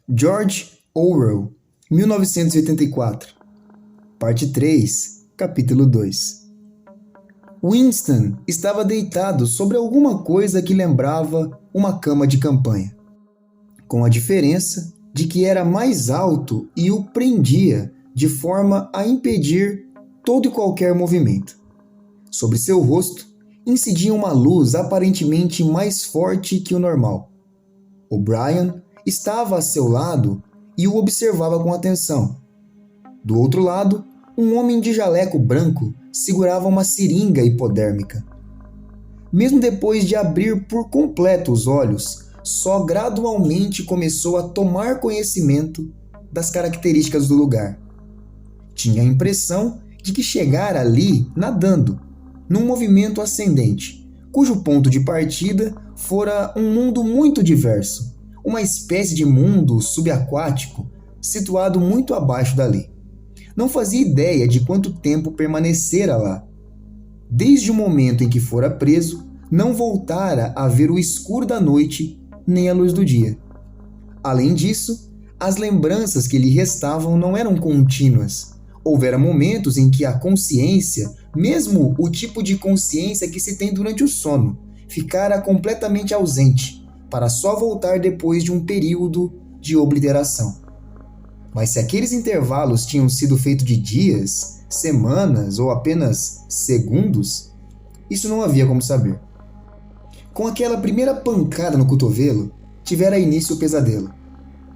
George Orwell, 1984, Parte 3, Capítulo 2. Winston estava deitado sobre alguma coisa que lembrava uma cama de campanha, com a diferença de que era mais alto e o prendia de forma a impedir todo e qualquer movimento. Sobre seu rosto incidia uma luz aparentemente mais forte que o normal. O'Brien estava a seu lado e o observava com atenção. Do outro lado, um homem de jaleco branco segurava uma seringa hipodérmica. Mesmo depois de abrir por completo os olhos, só gradualmente começou a tomar conhecimento das características do lugar. Tinha a impressão de que chegara ali nadando, num movimento ascendente, cujo ponto de partida fora um mundo muito diverso, uma espécie de mundo subaquático situado muito abaixo dali. Não fazia ideia de quanto tempo permanecera lá. Desde o momento em que fora preso, não voltara a ver o escuro da noite nem a luz do dia. Além disso, as lembranças que lhe restavam não eram contínuas. Houvera momentos em que a consciência, mesmo o tipo de consciência que se tem durante o sono, ficara completamente ausente, para só voltar depois de um período de obliteração. Mas se aqueles intervalos tinham sido feitos de dias, semanas ou apenas segundos, isso não havia como saber. Com aquela primeira pancada no cotovelo, tivera início o pesadelo.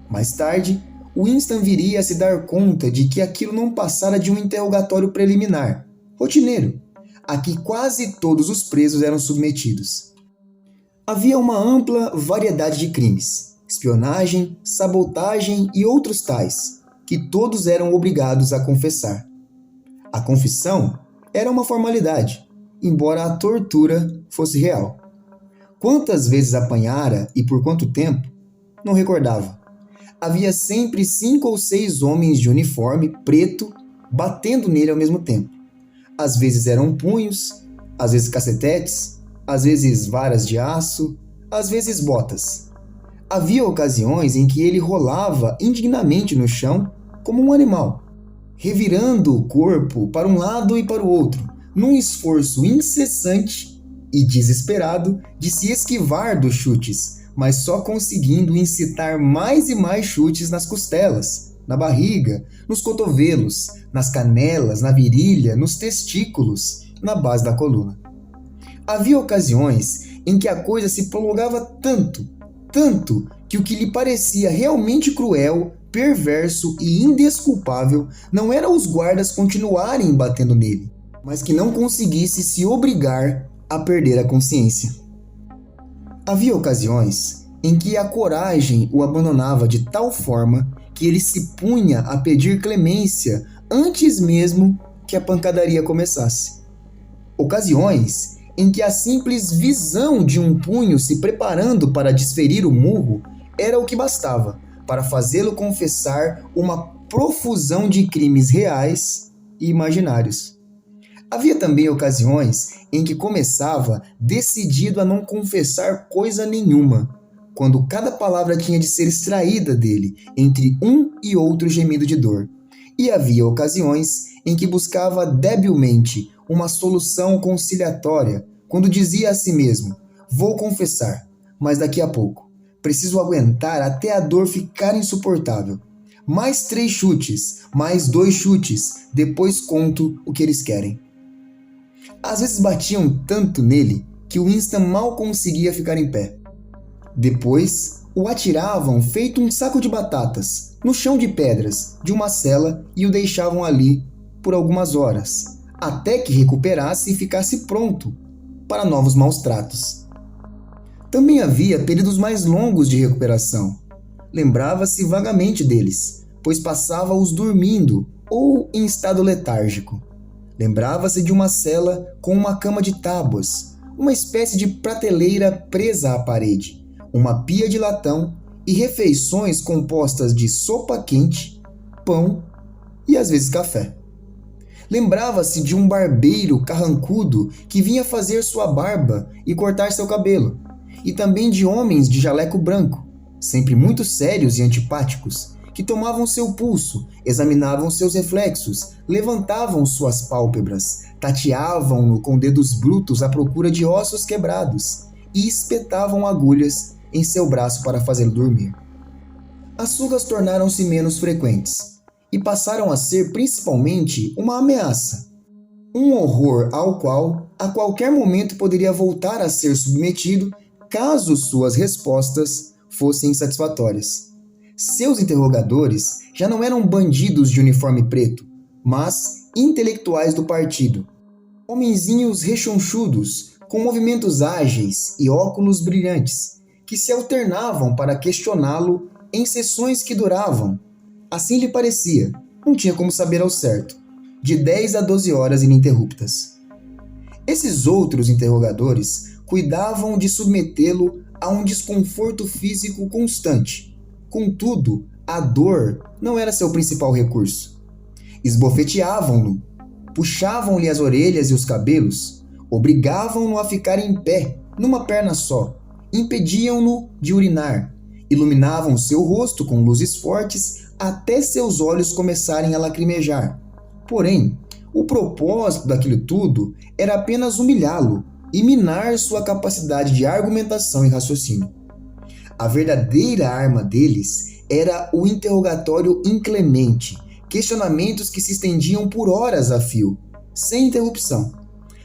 Mais tarde, Winston viria a se dar conta de que aquilo não passara de um interrogatório preliminar, rotineiro, a que quase todos os presos eram submetidos. Havia uma ampla variedade de crimes, espionagem, sabotagem e outros tais, que todos eram obrigados a confessar. A confissão era uma formalidade, embora a tortura fosse real. Quantas vezes apanhara e por quanto tempo, não recordava. Havia sempre 5 ou 6 homens de uniforme preto batendo nele ao mesmo tempo. Às vezes eram punhos, às vezes cacetetes, às vezes varas de aço, às vezes botas. Havia ocasiões em que ele rolava indignamente no chão como um animal, revirando o corpo para um lado e para o outro, num esforço incessante e desesperado de se esquivar dos chutes, mas só conseguindo incitar mais e mais chutes nas costelas, na barriga, nos cotovelos, nas canelas, na virilha, nos testículos, na base da coluna. Havia ocasiões em que a coisa se prolongava tanto que o que lhe parecia realmente cruel, perverso e indesculpável não era os guardas continuarem batendo nele, mas que não conseguisse se obrigar a perder a consciência. Havia ocasiões em que a coragem o abandonava de tal forma que ele se punha a pedir clemência antes mesmo que a pancadaria começasse. Ocasiões em que a simples visão de um punho se preparando para desferir o murro era o que bastava para fazê-lo confessar uma profusão de crimes reais e imaginários. Havia também ocasiões em que começava decidido a não confessar coisa nenhuma, quando cada palavra tinha de ser extraída dele entre um e outro gemido de dor. E havia ocasiões em que buscava debilmente uma solução conciliatória, quando dizia a si mesmo: vou confessar, mas daqui a pouco. Preciso aguentar até a dor ficar insuportável. Mais 3 chutes, mais 2 chutes, depois conto o que eles querem. Às vezes batiam tanto nele que Winston mal conseguia ficar em pé. Depois, o atiravam feito um saco de batatas, no chão de pedras de uma cela e o deixavam ali por algumas horas, até que recuperasse e ficasse pronto para novos maus tratos. Também havia períodos mais longos de recuperação. Lembrava-se vagamente deles, pois passava-os dormindo ou em estado letárgico. Lembrava-se de uma cela com uma cama de tábuas, uma espécie de prateleira presa à parede, uma pia de latão e refeições compostas de sopa quente, pão e às vezes café. Lembrava-se de um barbeiro carrancudo que vinha fazer sua barba e cortar seu cabelo, e também de homens de jaleco branco, sempre muito sérios e antipáticos, que tomavam seu pulso, examinavam seus reflexos, levantavam suas pálpebras, tateavam-no com dedos brutos à procura de ossos quebrados e espetavam agulhas em seu braço para fazê-lo dormir. As fugas tornaram-se menos frequentes e passaram a ser principalmente uma ameaça, um horror ao qual a qualquer momento poderia voltar a ser submetido caso suas respostas fossem insatisfatórias. Seus interrogadores já não eram bandidos de uniforme preto, mas intelectuais do partido. Homenzinhos rechonchudos, com movimentos ágeis e óculos brilhantes, que se alternavam para questioná-lo em sessões que duravam, assim lhe parecia, não tinha como saber ao certo, de 10 a 12 horas ininterruptas. Esses outros interrogadores cuidavam de submetê-lo a um desconforto físico constante. Contudo, a dor não era seu principal recurso. Esbofeteavam-no, puxavam-lhe as orelhas e os cabelos, obrigavam-no a ficar em pé, numa perna só, impediam-no de urinar, iluminavam seu rosto com luzes fortes até seus olhos começarem a lacrimejar. Porém, o propósito daquilo tudo era apenas humilhá-lo e minar sua capacidade de argumentação e raciocínio. A verdadeira arma deles era o interrogatório inclemente, questionamentos que se estendiam por horas a fio, sem interrupção,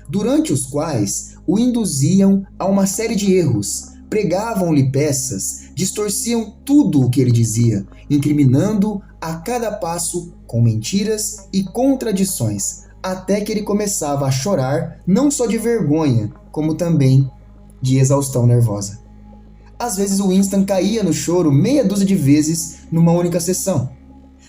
durante os quais o induziam a uma série de erros, pregavam-lhe peças, distorciam tudo o que ele dizia, incriminando-o a cada passo com mentiras e contradições, até que ele começava a chorar não só de vergonha, como também de exaustão nervosa. Às vezes Winston caía no choro meia dúzia de vezes numa única sessão.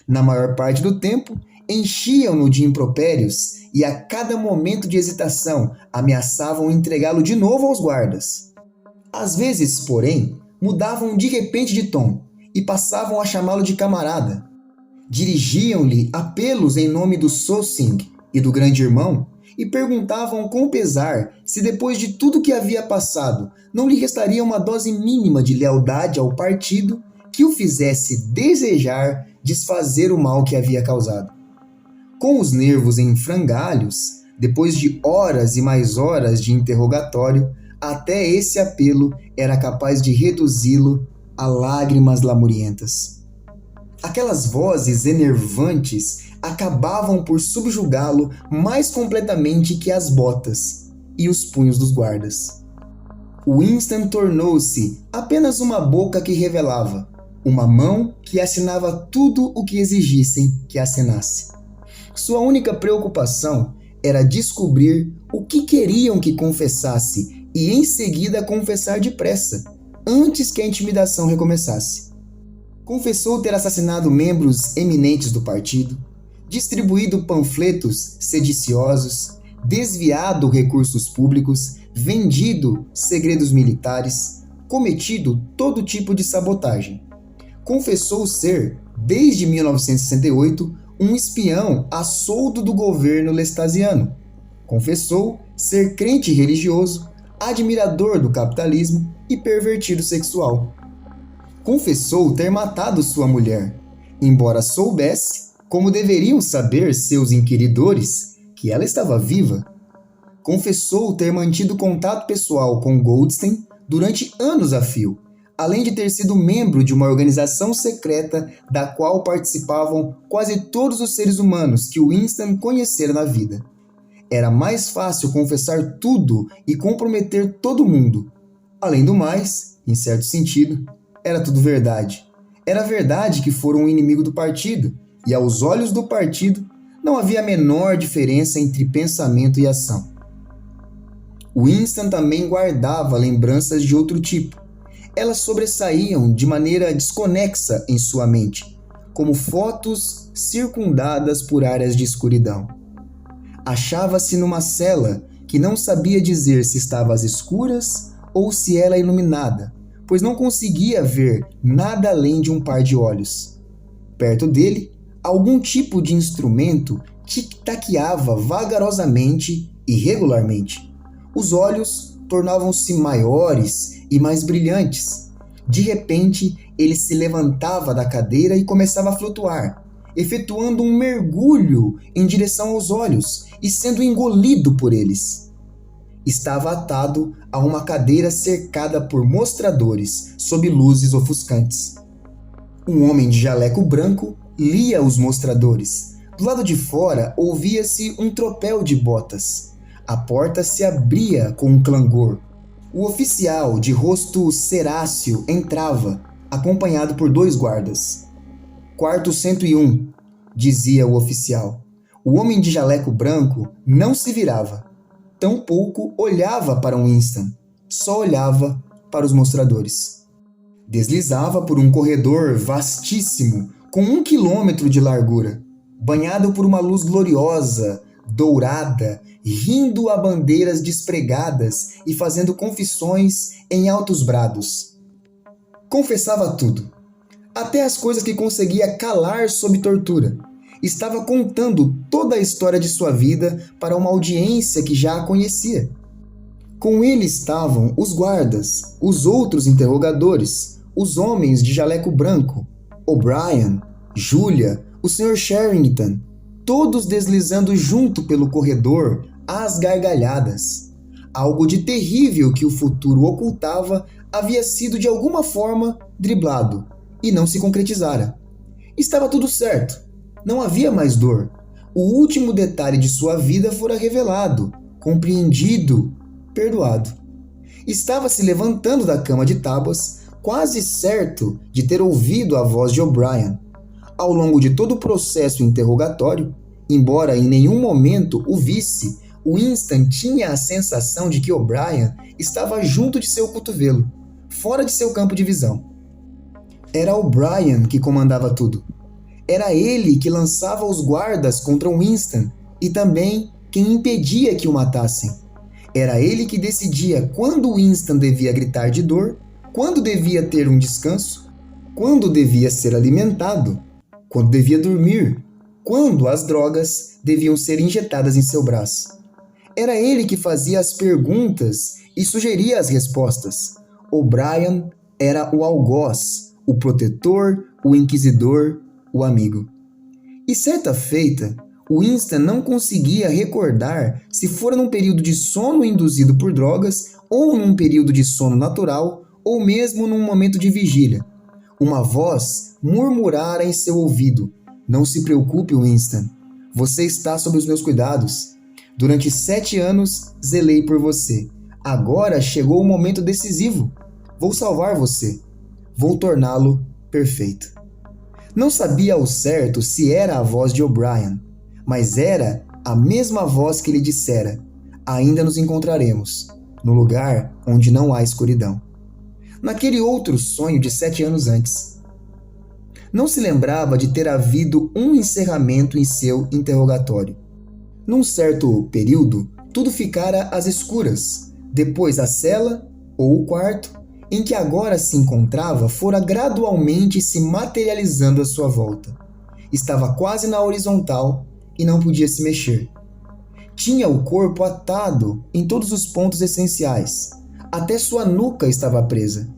Na maior parte do tempo, enchiam-no de impropérios e a cada momento de hesitação ameaçavam entregá-lo de novo aos guardas. Às vezes, porém, mudavam de repente de tom e passavam a chamá-lo de camarada. Dirigiam-lhe apelos em nome do Sosing e do grande irmão e perguntavam com pesar se depois de tudo que havia passado não lhe restaria uma dose mínima de lealdade ao partido que o fizesse desejar desfazer o mal que havia causado. Com os nervos em frangalhos, depois de horas e mais horas de interrogatório, até esse apelo era capaz de reduzi-lo a lágrimas lamurientas. Aquelas vozes enervantes acabavam por subjugá-lo mais completamente que as botas e os punhos dos guardas. Winston tornou-se apenas uma boca que revelava, uma mão que assinava tudo o que exigissem que assinasse. Sua única preocupação era descobrir o que queriam que confessasse e em seguida confessar depressa, antes que a intimidação recomeçasse. Confessou ter assassinado membros eminentes do partido, distribuído panfletos sediciosos, desviado recursos públicos, vendido segredos militares, cometido todo tipo de sabotagem. Confessou ser, desde 1968, um espião a soldo do governo lestasiano. Confessou ser crente religioso, admirador do capitalismo e pervertido sexual. Confessou ter matado sua mulher, embora soubesse, como deveriam saber seus inquiridores, que ela estava viva. Confessou ter mantido contato pessoal com Goldstein durante anos a fio, além de ter sido membro de uma organização secreta da qual participavam quase todos os seres humanos que Winston conhecera na vida. Era mais fácil confessar tudo e comprometer todo mundo. Além do mais, em certo sentido, era tudo verdade. Era verdade que fora um inimigo do partido, e aos olhos do partido não havia a menor diferença entre pensamento e ação. Winston também guardava lembranças de outro tipo. Elas sobressaíam de maneira desconexa em sua mente, como fotos circundadas por áreas de escuridão. Achava-se numa cela que não sabia dizer se estava às escuras ou se era iluminada, pois não conseguia ver nada além de um par de olhos. Perto dele, algum tipo de instrumento tic-taqueava vagarosamente e regularmente. Os olhos tornavam-se maiores e mais brilhantes. De repente, ele se levantava da cadeira e começava a flutuar, efetuando um mergulho em direção aos olhos e sendo engolido por eles. Estava atado a uma cadeira cercada por mostradores sob luzes ofuscantes. Um homem de jaleco branco lia os mostradores. Do lado de fora ouvia-se um tropel de botas. A porta se abria com um clangor. O oficial, de rosto ceráceo, entrava, acompanhado por 2 guardas. Quarto 101, dizia o oficial. O homem de jaleco branco não se virava. Tampouco olhava para Winston. Só olhava para os mostradores. Deslizava por um corredor vastíssimo, com 1 quilômetro de largura, banhado por uma luz gloriosa, dourada, rindo a bandeiras despregadas e fazendo confissões em altos brados. Confessava tudo, até as coisas que conseguia calar sob tortura. Estava contando toda a história de sua vida para uma audiência que já a conhecia. Com ele estavam os guardas, os outros interrogadores, os homens de jaleco branco, O'Brien, Julia, o Sr. Sherrington, todos deslizando junto pelo corredor às gargalhadas. Algo de terrível que o futuro ocultava havia sido de alguma forma driblado e não se concretizara. Estava tudo certo. Não havia mais dor. O último detalhe de sua vida fora revelado, compreendido, perdoado. Estava se levantando da cama de tábuas, quase certo de ter ouvido a voz de O'Brien. Ao longo de todo o processo interrogatório, embora em nenhum momento o visse, Winston tinha a sensação de que O'Brien estava junto de seu cotovelo, fora de seu campo de visão. Era O'Brien que comandava tudo. Era ele que lançava os guardas contra Winston e também quem impedia que o matassem. Era ele que decidia quando Winston devia gritar de dor, quando devia ter um descanso, quando devia ser alimentado, quando devia dormir, quando as drogas deviam ser injetadas em seu braço. Era ele que fazia as perguntas e sugeria as respostas. O'Brien era o algoz, o protetor, o inquisidor, o amigo. E certa feita, Winston não conseguia recordar se fora num período de sono induzido por drogas ou num período de sono natural ou mesmo num momento de vigília. Uma voz murmurara em seu ouvido: "Não se preocupe, Winston. Você está sob os meus cuidados. Durante 7 anos zelei por você. Agora chegou o momento decisivo. Vou salvar você. Vou torná-lo perfeito." Não sabia ao certo se era a voz de O'Brien, mas era a mesma voz que lhe dissera: "Ainda nos encontraremos, no lugar onde não há escuridão." Naquele outro sonho de 7 anos antes. Não se lembrava de ter havido um encerramento em seu interrogatório. Num certo período, tudo ficara às escuras. Depois a cela, ou o quarto, em que agora se encontrava, fora gradualmente se materializando à sua volta. Estava quase na horizontal e não podia se mexer. Tinha o corpo atado em todos os pontos essenciais. Até sua nuca estava presa.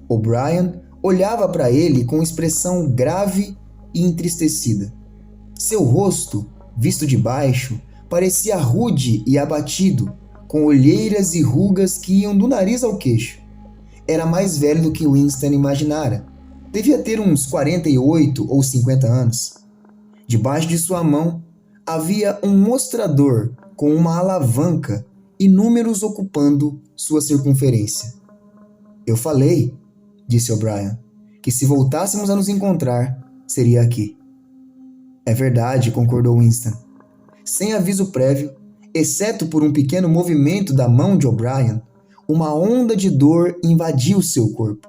O'Brien olhava para ele com expressão grave e entristecida. Seu rosto, visto de baixo, parecia rude e abatido, com olheiras e rugas que iam do nariz ao queixo. Era mais velho do que Winston imaginara. Devia ter uns 48 ou 50 anos. Debaixo de sua mão havia um mostrador com uma alavanca e números ocupando sua circunferência. "Eu falei", disse O'Brien, "que se voltássemos a nos encontrar, seria aqui." "É verdade", concordou Winston. Sem aviso prévio, exceto por um pequeno movimento da mão de O'Brien, uma onda de dor invadiu seu corpo.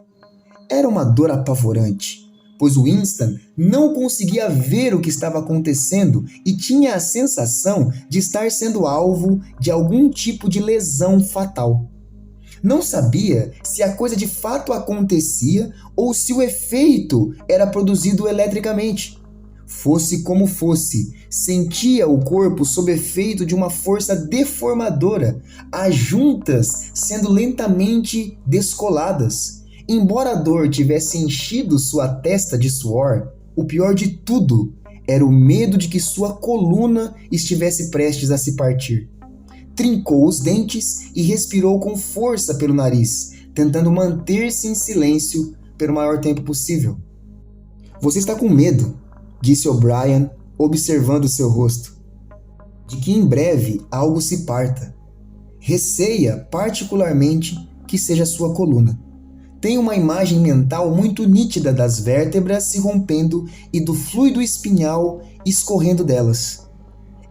Era uma dor apavorante, pois Winston não conseguia ver o que estava acontecendo e tinha a sensação de estar sendo alvo de algum tipo de lesão fatal. Não sabia se a coisa de fato acontecia ou se o efeito era produzido eletricamente. Fosse como fosse, sentia o corpo sob efeito de uma força deformadora, as juntas sendo lentamente descoladas, Embora a dor tivesse enchido sua testa de suor, o pior de tudo era o medo de que sua coluna estivesse prestes a se partir. Trincou os dentes e respirou com força pelo nariz, tentando manter-se em silêncio pelo maior tempo possível. Você está com medo, disse O'Brien, observando seu rosto, de que em breve algo se parta. Receia particularmente que seja sua coluna. Tem uma imagem mental muito nítida das vértebras se rompendo e do fluido espinhal escorrendo delas.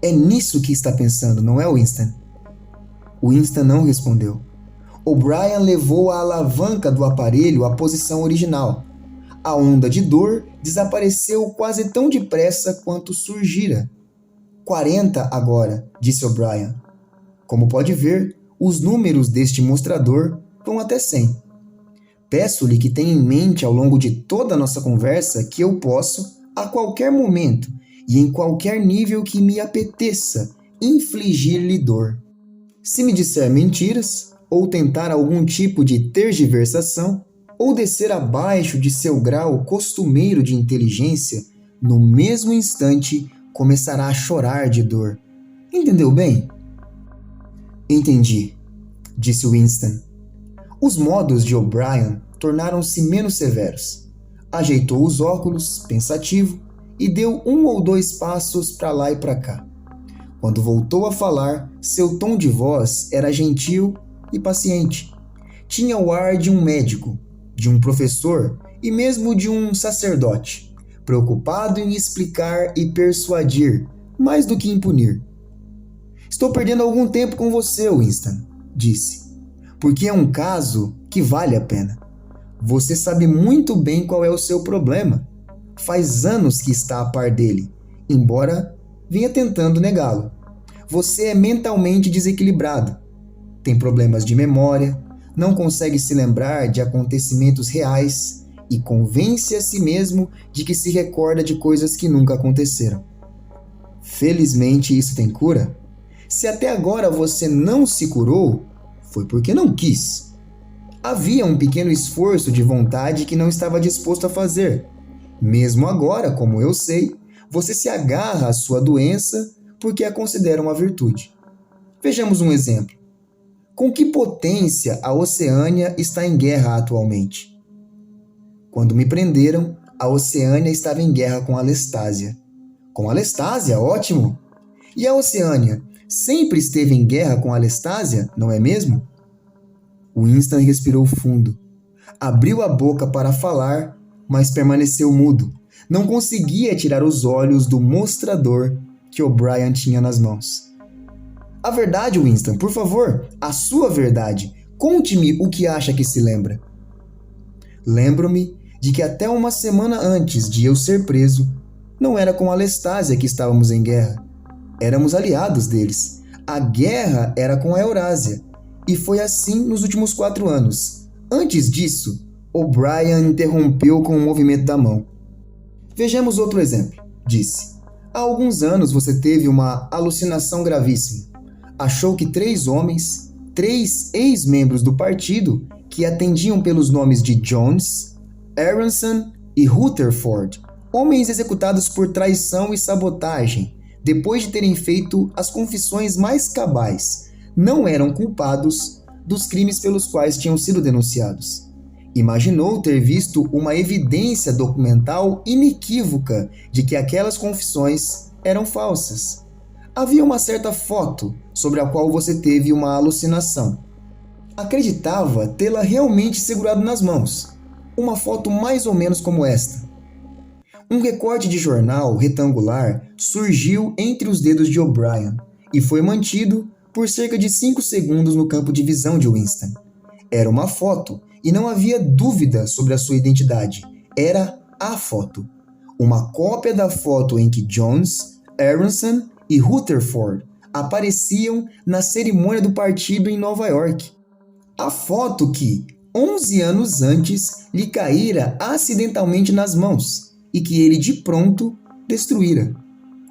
É nisso que está pensando, não é, Winston? Winston não respondeu. O'Brien levou a alavanca do aparelho à posição original. A onda de dor desapareceu quase tão depressa quanto surgira. 40 agora, disse O'Brien. Como pode ver, os números deste mostrador vão até 100. Peço-lhe que tenha em mente ao longo de toda a nossa conversa que eu posso, a qualquer momento e em qualquer nível que me apeteça, infligir-lhe dor. Se me disser mentiras, ou tentar algum tipo de tergiversação, ou descer abaixo de seu grau costumeiro de inteligência, no mesmo instante começará a chorar de dor. Entendeu bem? Entendi, disse Winston. Os modos de O'Brien tornaram-se menos severos. Ajeitou os óculos, pensativo, e deu 1 ou 2 passos para lá e para cá. Quando voltou a falar, seu tom de voz era gentil e paciente. Tinha o ar de um médico, de um professor e mesmo de um sacerdote, preocupado em explicar e persuadir, mais do que em punir. Estou perdendo algum tempo com você, Winston, disse, porque é um caso que vale a pena. Você sabe muito bem qual é o seu problema. Faz anos que está a par dele, embora vinha tentando negá-lo. Você é mentalmente desequilibrado. Tem problemas de memória, não consegue se lembrar de acontecimentos reais e convence a si mesmo de que se recorda de coisas que nunca aconteceram. Felizmente isso tem cura. Se até agora você não se curou, foi porque não quis. Havia um pequeno esforço de vontade que não estava disposto a fazer. Mesmo agora, como eu sei, você se agarra à sua doença porque a considera uma virtude. Vejamos um exemplo. Com que potência a Oceânia está em guerra atualmente? Quando me prenderam, a Oceânia estava em guerra com a Lestásia. Com a Lestásia? Ótimo! E a Oceânia sempre esteve em guerra com a Lestásia, não é mesmo? Winston respirou fundo. Abriu a boca para falar, mas permaneceu mudo. Não conseguia tirar os olhos do mostrador que O'Brien tinha nas mãos. A verdade, Winston, por favor, a sua verdade. Conte-me o que acha que se lembra. Lembro-me de que até uma semana antes de eu ser preso, não era com a Lestásia que estávamos em guerra. Éramos aliados deles. A guerra era com a Eurásia. E foi assim nos últimos 4 anos. Antes disso, O'Brien interrompeu com um movimento da mão. Vejamos outro exemplo, disse. Há alguns anos você teve uma alucinação gravíssima. Achou que 3 homens, 3 ex-membros do partido, que atendiam pelos nomes de Jones, Aronson e Rutherford, homens executados por traição e sabotagem, depois de terem feito as confissões mais cabais, não eram culpados dos crimes pelos quais tinham sido denunciados. Imaginou ter visto uma evidência documental inequívoca de que aquelas confissões eram falsas. Havia uma certa foto sobre a qual você teve uma alucinação. Acreditava tê-la realmente segurado nas mãos. Uma foto mais ou menos como esta. Um recorte de jornal retangular surgiu entre os dedos de O'Brien e foi mantido por cerca de 5 segundos no campo de visão de Winston. Era uma foto e não havia dúvida sobre a sua identidade. Era a foto. Uma cópia da foto em que Jones, Aronson e Rutherford apareciam na cerimônia do partido em Nova York. A foto que, 11 anos antes, lhe caíra acidentalmente nas mãos e que ele de pronto destruíra.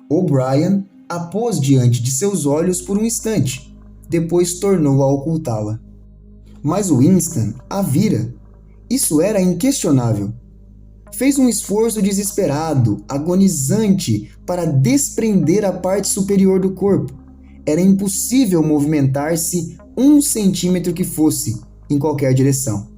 O'Brien a pôs diante de seus olhos por um instante, depois tornou a ocultá-la. Mas Winston a vira, Isso era inquestionável. Fez um esforço desesperado, agonizante, para desprender a parte superior do corpo. Era impossível movimentar-se 1 centímetro que fosse, em qualquer direção.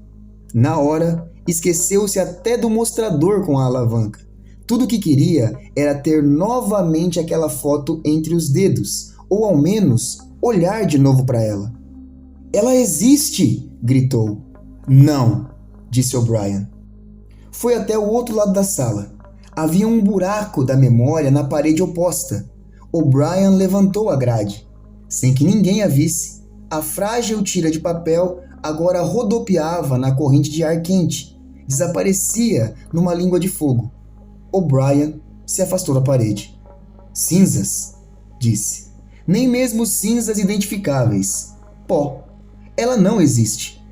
Na hora, esqueceu-se até do mostrador com a alavanca. Tudo o que queria era ter novamente aquela foto entre os dedos, ou ao menos olhar de novo para ela. "Ela existe!" gritou. "Não!" disse O'Brien. Foi até o outro lado da sala. Havia um buraco da memória na parede oposta. O'Brien levantou a grade. Sem que ninguém a visse, a frágil tira de papel agora rodopiava na corrente de ar quente. Desaparecia numa língua de fogo. O'Brien se afastou da parede. "Cinzas", disse. "Nem mesmo cinzas identificáveis. Pó. Ela não existe.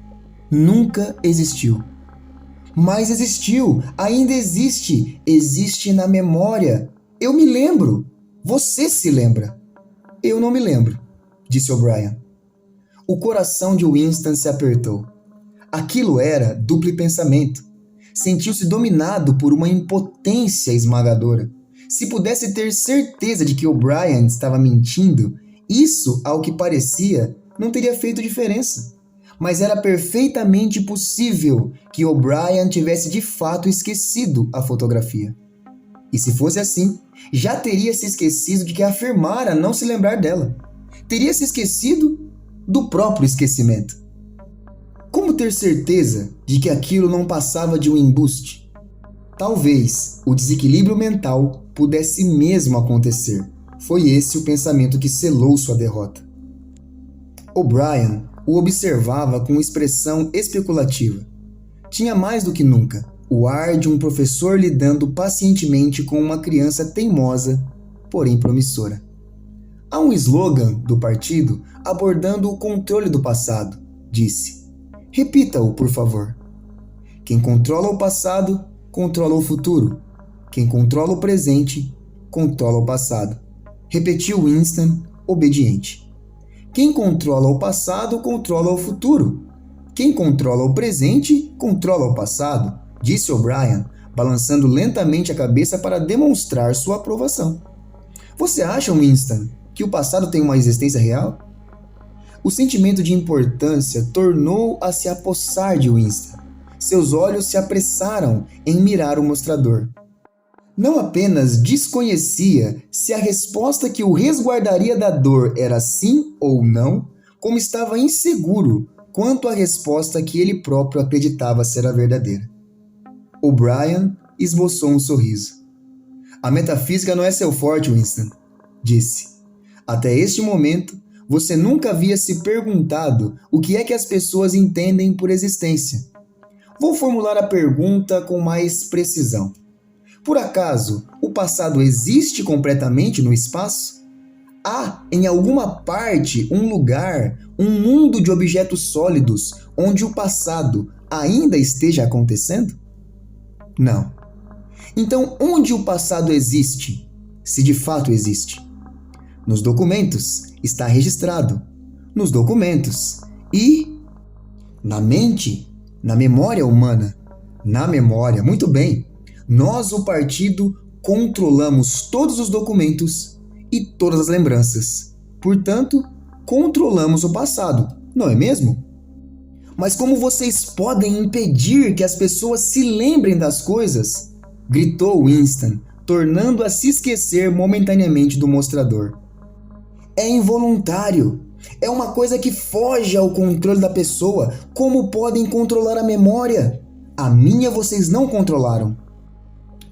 Nunca existiu." "Mas existiu, ainda existe, existe na memória. Eu me lembro. Você se lembra." "Eu não me lembro", disse O'Brien. O coração de Winston se apertou. Aquilo era duplo pensamento. Sentiu-se dominado por uma impotência esmagadora. Se pudesse ter certeza de que O'Brien estava mentindo, isso, ao que parecia, não teria feito diferença. Mas era perfeitamente possível que O'Brien tivesse de fato esquecido a fotografia. E se fosse assim, já teria se esquecido de que afirmara não se lembrar dela. Teria se esquecido do próprio esquecimento. Como ter certeza de que aquilo não passava de um embuste? Talvez o desequilíbrio mental pudesse mesmo acontecer. Foi esse o pensamento que selou sua derrota. O'Brien o observava com expressão especulativa. Tinha mais do que nunca o ar de um professor lidando pacientemente com uma criança teimosa, porém promissora. Há um slogan do partido abordando o controle do passado, disse. Repita-o, por favor. Quem controla o passado, controla o futuro. Quem controla o presente, controla o passado. Repetiu Winston, obediente. Quem controla o passado, controla o futuro. Quem controla o presente, controla o passado, disse O'Brien, balançando lentamente a cabeça para demonstrar sua aprovação. Você acha, Winston, que o passado tem uma existência real? O sentimento de importância tornou a se apossar de Winston. Seus olhos se apressaram em mirar o mostrador. Não apenas desconhecia se a resposta que o resguardaria da dor era sim ou não, como estava inseguro quanto à resposta que ele próprio acreditava ser a verdadeira. O'Brien esboçou um sorriso. A metafísica não é seu forte, Winston, disse. Até este momento, você nunca havia se perguntado o que é que as pessoas entendem por existência. Vou formular a pergunta com mais precisão. Por acaso, o passado existe completamente no espaço? Há, em alguma parte, um lugar, um mundo de objetos sólidos onde o passado ainda esteja acontecendo? Não. Então, onde o passado existe, se de fato existe? Nos documentos, está registrado. Nos documentos. E na mente, na memória humana. Na memória, muito bem. Nós, o partido, controlamos todos os documentos e todas as lembranças. Portanto, controlamos o passado, não é mesmo? Mas como vocês podem impedir que as pessoas se lembrem das coisas? Gritou Winston, tornando a se esquecer momentaneamente do mostrador. É involuntário. É uma coisa que foge ao controle da pessoa. Como podem controlar a memória? A minha vocês não controlaram.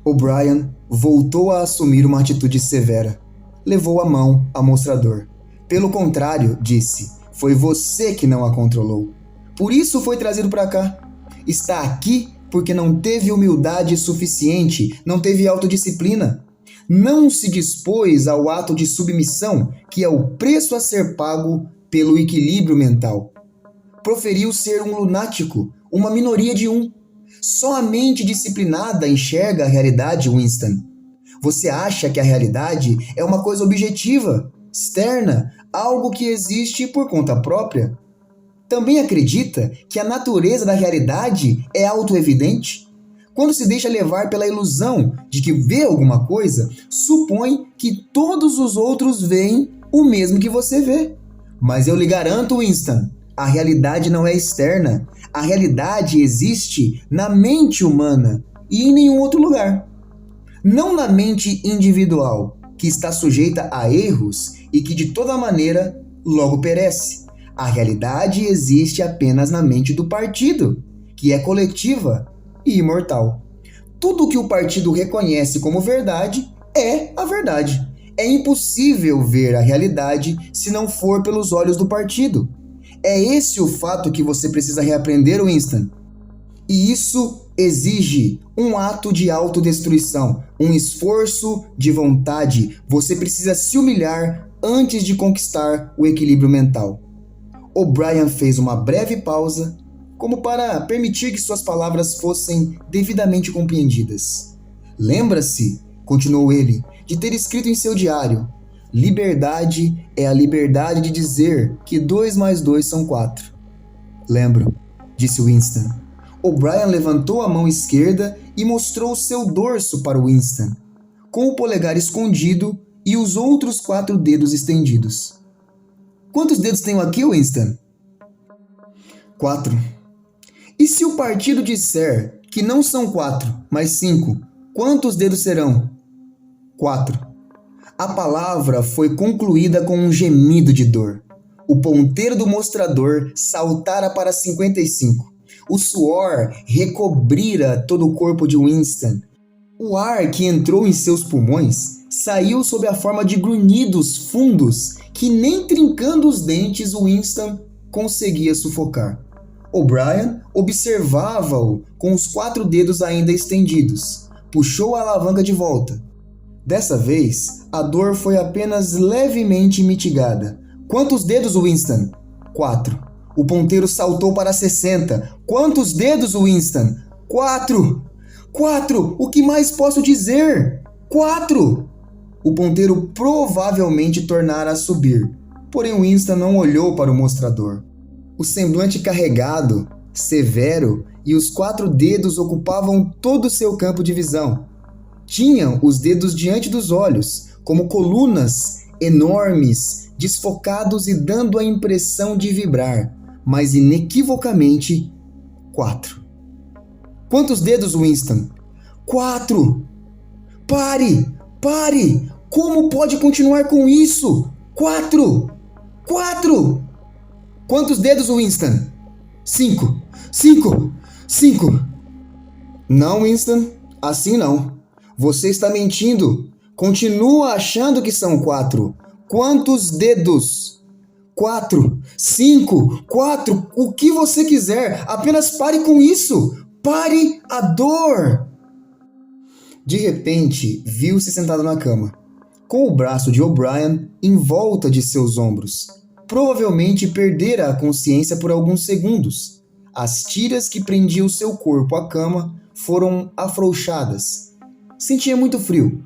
O'Brien voltou a assumir uma atitude severa. Levou a mão ao mostrador. Pelo contrário, disse, foi você que não a controlou. Por isso foi trazido para cá. Está aqui porque não teve humildade suficiente, não teve autodisciplina. Não se dispôs ao ato de submissão, que é o preço a ser pago pelo equilíbrio mental. Proferiu ser um lunático, uma minoria de um. Só a mente disciplinada enxerga a realidade, Winston. Você acha que a realidade é uma coisa objetiva, externa, algo que existe por conta própria? Também acredita que a natureza da realidade é autoevidente? Quando se deixa levar pela ilusão de que vê alguma coisa, supõe que todos os outros veem o mesmo que você vê. Mas eu lhe garanto, Winston, a realidade não é externa. A realidade existe na mente humana e em nenhum outro lugar. Não na mente individual, que está sujeita a erros e que de toda maneira logo perece. A realidade existe apenas na mente do partido, que é coletiva e imortal. Tudo o que o partido reconhece como verdade é a verdade. É impossível ver a realidade se não for pelos olhos do partido. É esse o fato que você precisa reaprender, Winston. E isso exige um ato de autodestruição, um esforço de vontade. Você precisa se humilhar antes de conquistar o equilíbrio mental. O'Brien fez uma breve pausa, como para permitir que suas palavras fossem devidamente compreendidas. Lembra-se, continuou ele, de ter escrito em seu diário: liberdade é a liberdade de dizer que 2 mais 2 são 4. Lembro, disse Winston. O'Brien levantou a mão esquerda e mostrou seu dorso para Winston, com o polegar escondido e os outros 4 dedos estendidos. Quantos dedos tenho aqui, Winston? 4. E se o partido disser que não são 4, mas 5, quantos dedos serão? 4. A palavra foi concluída com um gemido de dor. O ponteiro do mostrador saltara para 55. O suor recobrira todo o corpo de Winston. O ar que entrou em seus pulmões saiu sob a forma de grunhidos fundos que nem trincando os dentes Winston conseguia sufocar. O'Brien observava-o com os 4 dedos ainda estendidos. Puxou a alavanca de volta. Dessa vez, a dor foi apenas levemente mitigada. Quantos dedos, Winston? 4. O ponteiro saltou para 60. Quantos dedos, Winston? 4. 4! O que mais posso dizer? 4! O ponteiro provavelmente tornara a subir. Porém, Winston não olhou para o mostrador. O semblante carregado, severo, e os 4 dedos ocupavam todo o seu campo de visão. Tinham os dedos diante dos olhos, como colunas enormes, desfocados e dando a impressão de vibrar, mas inequivocamente 4. Quantos dedos, Winston? 4! Pare! Pare! Como pode continuar com isso? 4! 4! Quantos dedos, Winston? 5! 5! 5! Não, Winston, assim não. Você está mentindo. Continua achando que são 4. Quantos dedos? 4, 5, 4, o que você quiser. Apenas pare com isso. Pare a dor. De repente, viu-se sentado na cama, com o braço de O'Brien em volta de seus ombros. Provavelmente perdera a consciência por alguns segundos. As tiras que prendiam seu corpo à cama foram afrouxadas. Sentia muito frio.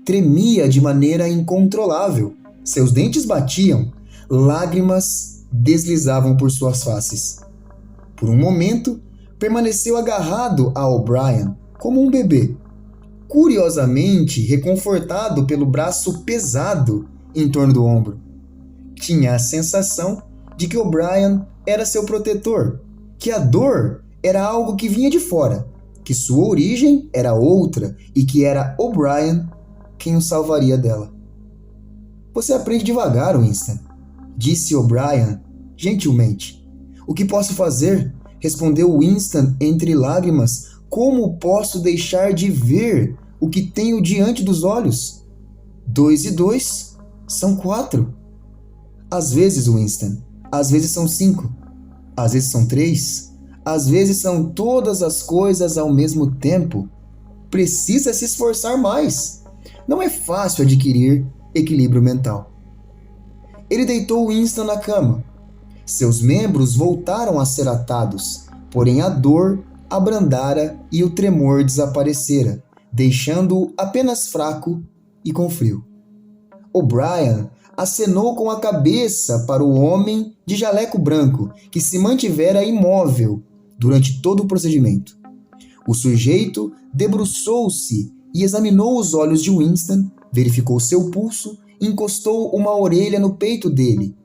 Tremia de maneira incontrolável. Seus dentes batiam. Lágrimas deslizavam por suas faces. Por um momento, permaneceu agarrado a O'Brien, como um bebê. Curiosamente reconfortado pelo braço pesado em torno do ombro. Tinha a sensação de que O'Brien era seu protetor, que a dor era algo que vinha de fora, que sua origem era outra e que era O'Brien quem o salvaria dela. Você aprende devagar, Winston, disse O'Brien gentilmente. O que posso fazer? Respondeu Winston entre lágrimas. Como posso deixar de ver o que tenho diante dos olhos? 2 e 2 são 4. Às vezes, Winston, às vezes são 5. Às vezes são 3. Às vezes são todas as coisas ao mesmo tempo. Precisa se esforçar mais. Não é fácil adquirir equilíbrio mental. Ele deitou Winston na cama. Seus membros voltaram a ser atados, porém a dor abrandara e o tremor desaparecera, deixando-o apenas fraco e com frio. O'Brien acenou com a cabeça para o homem de jaleco branco, que se mantivera imóvel durante todo o procedimento. O sujeito debruçou-se e examinou os olhos de Winston, verificou seu pulso, encostou uma orelha no peito dele,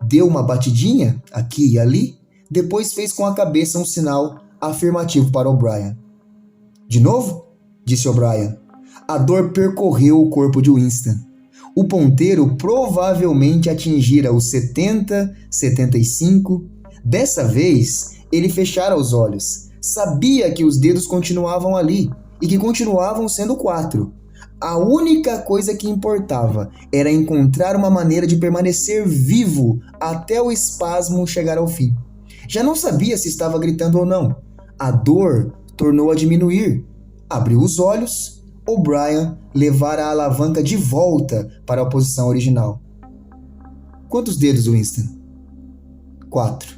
deu uma batidinha aqui e ali, depois fez com a cabeça um sinal afirmativo para O'Brien. De novo? Disse O'Brien. A dor percorreu o corpo de Winston. O ponteiro provavelmente atingira os 70, 75. Dessa vez, ele fechara os olhos. Sabia que os dedos continuavam ali e que continuavam sendo 4. A única coisa que importava era encontrar uma maneira de permanecer vivo até o espasmo chegar ao fim. Já não sabia se estava gritando ou não. A dor tornou a diminuir. Abriu os olhos. O'Brien levara a alavanca de volta para a posição original. Quantos dedos, Winston? 4.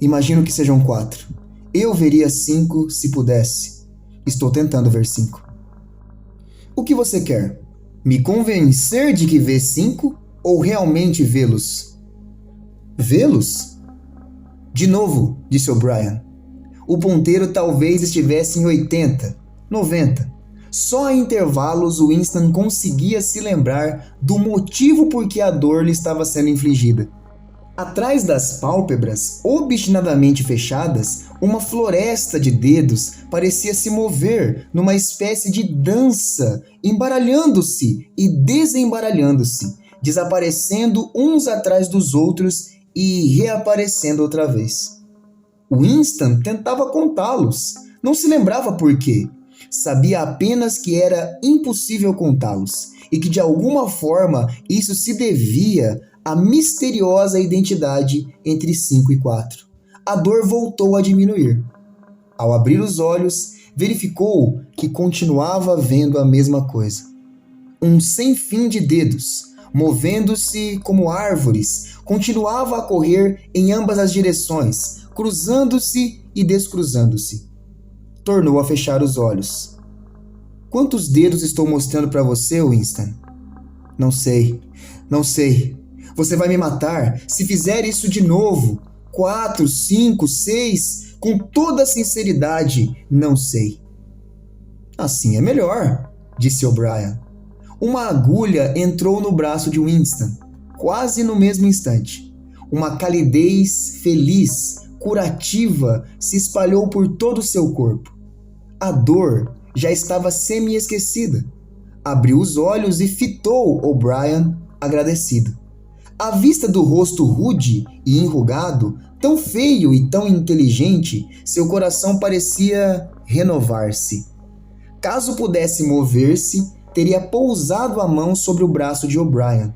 Imagino que sejam 4. Eu veria 5 se pudesse. Estou tentando ver 5. O que você quer? Me convencer de que vê 5 ou realmente vê-los? Vê-los? De novo, disse O'Brien. O ponteiro talvez estivesse em 80, 90. Só em intervalos Winston conseguia se lembrar do motivo por que a dor lhe estava sendo infligida. Atrás das pálpebras, obstinadamente fechadas, uma floresta de dedos parecia se mover numa espécie de dança, embaralhando-se e desembaralhando-se, desaparecendo uns atrás dos outros e reaparecendo outra vez. Winston tentava contá-los, não se lembrava por quê. Sabia apenas que era impossível contá-los e que de alguma forma isso se devia à misteriosa identidade entre 5 e 4. A dor voltou a diminuir. Ao abrir os olhos, verificou que continuava vendo a mesma coisa. Um sem fim de dedos, movendo-se como árvores, continuava a correr em ambas as direções, cruzando-se e descruzando-se. Tornou a fechar os olhos. Quantos dedos estou mostrando para você, Winston? Não sei. Você vai me matar se fizer isso de novo. 4, 5, 6, com toda sinceridade, não sei. Assim é melhor, disse O'Brien. Uma agulha entrou no braço de Winston, quase no mesmo instante. Uma calidez feliz, curativa, se espalhou por todo o seu corpo. A dor já estava semi-esquecida. Abriu os olhos e fitou O'Brien, agradecido. À vista do rosto rude e enrugado, tão feio e tão inteligente, seu coração parecia renovar-se. Caso pudesse mover-se, teria pousado a mão sobre o braço de O'Brien.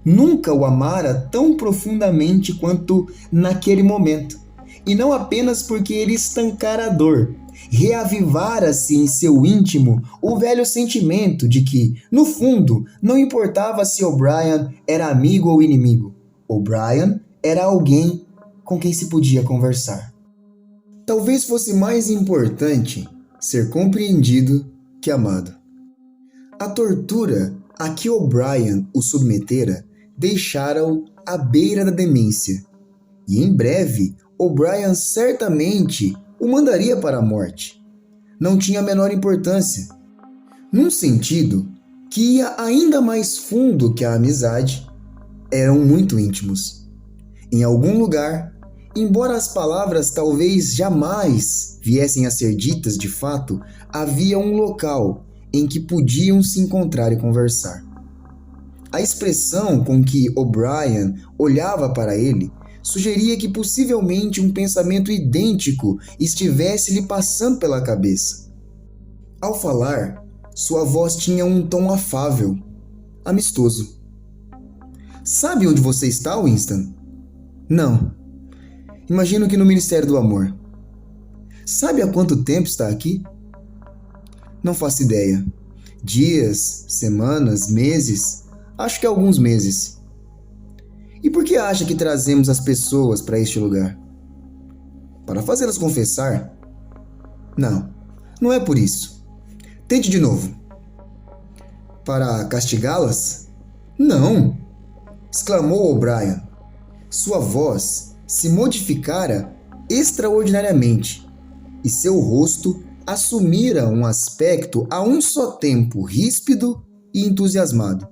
Nunca o amara tão profundamente quanto naquele momento, e não apenas porque ele estancara a dor. Reavivara-se em seu íntimo o velho sentimento de que, no fundo, não importava se O'Brien era amigo ou inimigo. O'Brien era alguém com quem se podia conversar. Talvez fosse mais importante ser compreendido que amado. A tortura a que O'Brien o submetera deixara-o à beira da demência. E em breve, O'Brien certamente o mandaria para a morte. Não tinha a menor importância. Num sentido que ia ainda mais fundo que a amizade, eram muito íntimos. Em algum lugar, embora as palavras talvez jamais viessem a ser ditas de fato, havia um local em que podiam se encontrar e conversar. A expressão com que O'Brien olhava para ele sugeria que possivelmente um pensamento idêntico estivesse lhe passando pela cabeça. Ao falar, sua voz tinha um tom afável, amistoso. Sabe onde você está, Winston? Não. Imagino que no Ministério do Amor. Sabe há quanto tempo está aqui? Não faço ideia. Dias, semanas, meses? Acho que alguns meses. E por que acha que trazemos as pessoas para este lugar? Para fazê-las confessar? Não, não é por isso. Tente de novo. Para castigá-las? Não. exclamou O'Brien. Sua voz se modificara extraordinariamente e seu rosto assumira um aspecto a um só tempo ríspido e entusiasmado.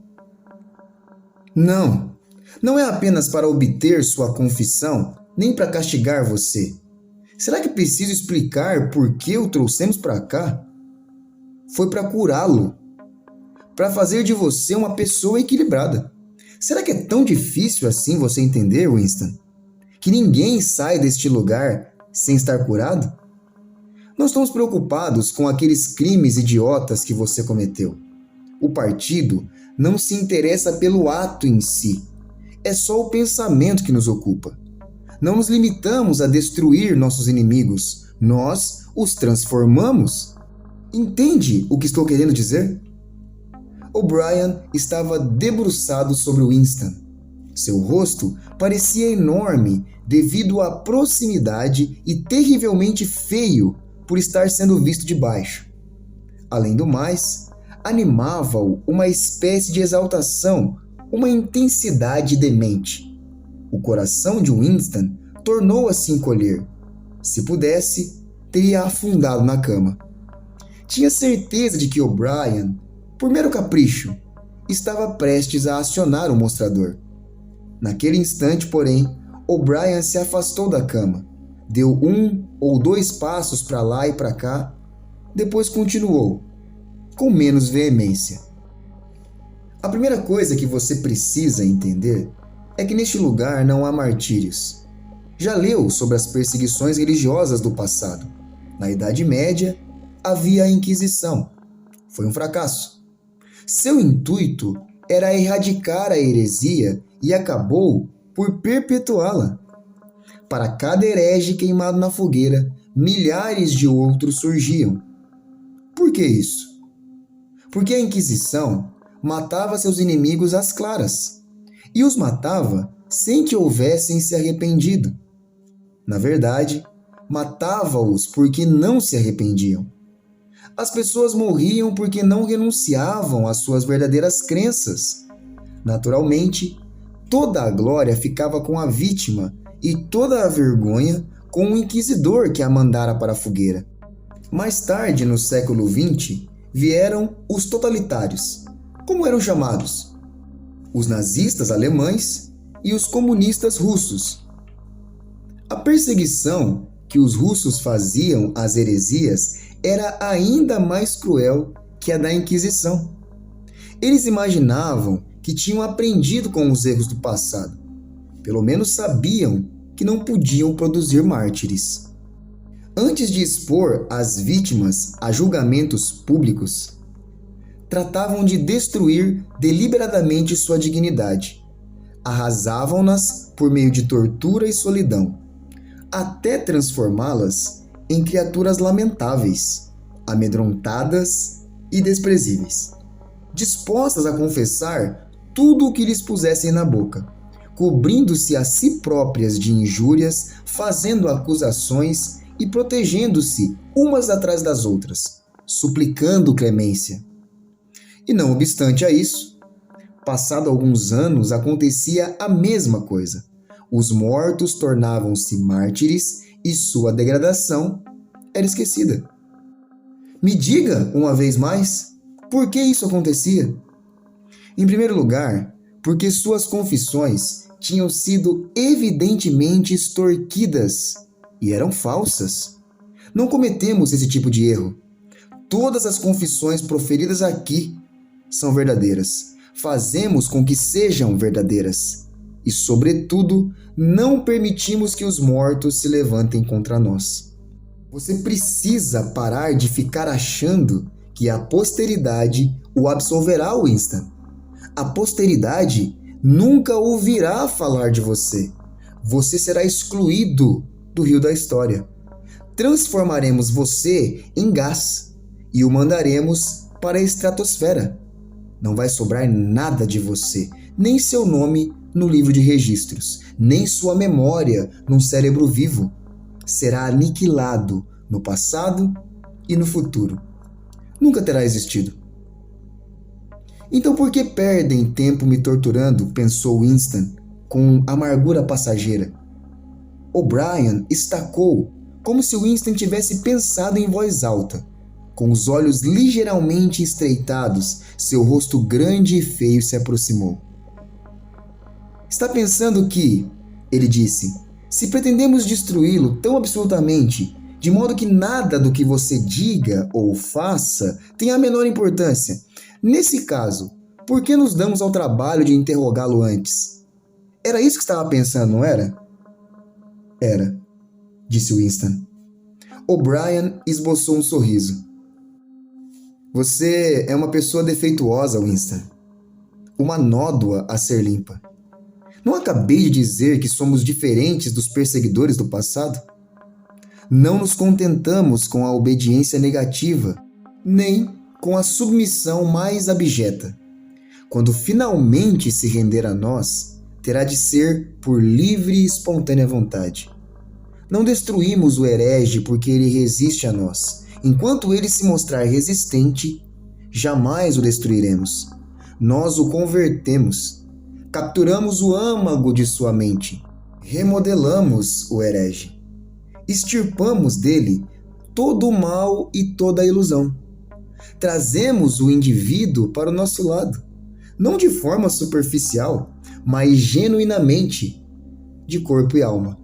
Não, não é apenas para obter sua confissão, nem para castigar você. Será que preciso explicar por que o trouxemos para cá? Foi para curá-lo, para fazer de você uma pessoa equilibrada. Será que é tão difícil assim você entender, Winston? Que ninguém sai deste lugar sem estar curado? Não estamos preocupados com aqueles crimes idiotas que você cometeu. O partido não se interessa pelo ato em si. É só o pensamento que nos ocupa. Não nos limitamos a destruir nossos inimigos. Nós os transformamos. Entende o que estou querendo dizer? O'Brien estava debruçado sobre Winston. Seu rosto parecia enorme devido à proximidade e terrivelmente feio por estar sendo visto de baixo. Além do mais, animava-o uma espécie de exaltação, uma intensidade demente. O coração de Winston tornou a se encolher. Se pudesse, teria afundado na cama. Tinha certeza de que O'Brien, por mero capricho, estava prestes a acionar o mostrador. Naquele instante, porém, O'Brien se afastou da cama, deu 1 ou 2 passos para lá e para cá, depois continuou, com menos veemência. A primeira coisa que você precisa entender é que neste lugar não há martírios. Já leu sobre as perseguições religiosas do passado. Na Idade Média, havia a Inquisição. Foi um fracasso. Seu intuito era erradicar a heresia e acabou por perpetuá-la. Para cada herege queimado na fogueira, milhares de outros surgiam. Por que isso? Porque a Inquisição matava seus inimigos às claras, e os matava sem que houvessem se arrependido. Na verdade, matava-os porque não se arrependiam. As pessoas morriam porque não renunciavam às suas verdadeiras crenças. Naturalmente, toda a glória ficava com a vítima e toda a vergonha com o inquisidor que a mandara para a fogueira. Mais tarde, no século XX, vieram os totalitários. Como eram chamados? Os nazistas alemães e os comunistas russos. A perseguição que os russos faziam às heresias era ainda mais cruel que a da Inquisição. Eles imaginavam que tinham aprendido com os erros do passado. Pelo menos sabiam que não podiam produzir mártires. Antes de expor as vítimas a julgamentos públicos, tratavam de destruir deliberadamente sua dignidade. Arrasavam-nas por meio de tortura e solidão, até transformá-las em criaturas lamentáveis, amedrontadas e desprezíveis, dispostas a confessar tudo o que lhes pusessem na boca, cobrindo-se a si próprias de injúrias, fazendo acusações e protegendo-se umas atrás das outras, suplicando clemência. E não obstante a isso, passado alguns anos acontecia a mesma coisa. Os mortos tornavam-se mártires e sua degradação era esquecida. Me diga, uma vez mais, por que isso acontecia? Em primeiro lugar, porque suas confissões tinham sido evidentemente extorquidas e eram falsas. Não cometemos esse tipo de erro. Todas as confissões proferidas aqui são verdadeiras. Fazemos com que sejam verdadeiras. E, sobretudo, não permitimos que os mortos se levantem contra nós. Você precisa parar de ficar achando que a posteridade o absolverá, Winston. A posteridade nunca ouvirá falar de você. Você será excluído do rio da história. Transformaremos você em gás e o mandaremos para a estratosfera. Não vai sobrar nada de você, nem seu nome no livro de registros, nem sua memória num cérebro vivo. Será aniquilado no passado e no futuro. Nunca terá existido. Então por que perdem tempo me torturando? Pensou Winston, com amargura passageira. O'Brien estacou, como se Winston tivesse pensado em voz alta. Com os olhos ligeiramente estreitados, seu rosto grande e feio se aproximou. Está pensando que, ele disse, se pretendemos destruí-lo tão absolutamente, de modo que nada do que você diga ou faça tenha a menor importância. Nesse caso, por que nos damos ao trabalho de interrogá-lo antes? Era isso que estava pensando, não era? Era, disse Winston. O'Brien esboçou um sorriso. Você é uma pessoa defeituosa, Winston. Uma nódoa a ser limpa. Não acabei de dizer que somos diferentes dos perseguidores do passado? Não nos contentamos com a obediência negativa, nem com a submissão mais abjeta. Quando finalmente se render a nós, terá de ser por livre e espontânea vontade. Não destruímos o herege porque ele resiste a nós. Enquanto ele se mostrar resistente, jamais o destruiremos. Nós o convertemos, capturamos o âmago de sua mente, remodelamos o herege, extirpamos dele todo o mal e toda a ilusão. Trazemos o indivíduo para o nosso lado, não de forma superficial, mas genuinamente, de corpo e alma.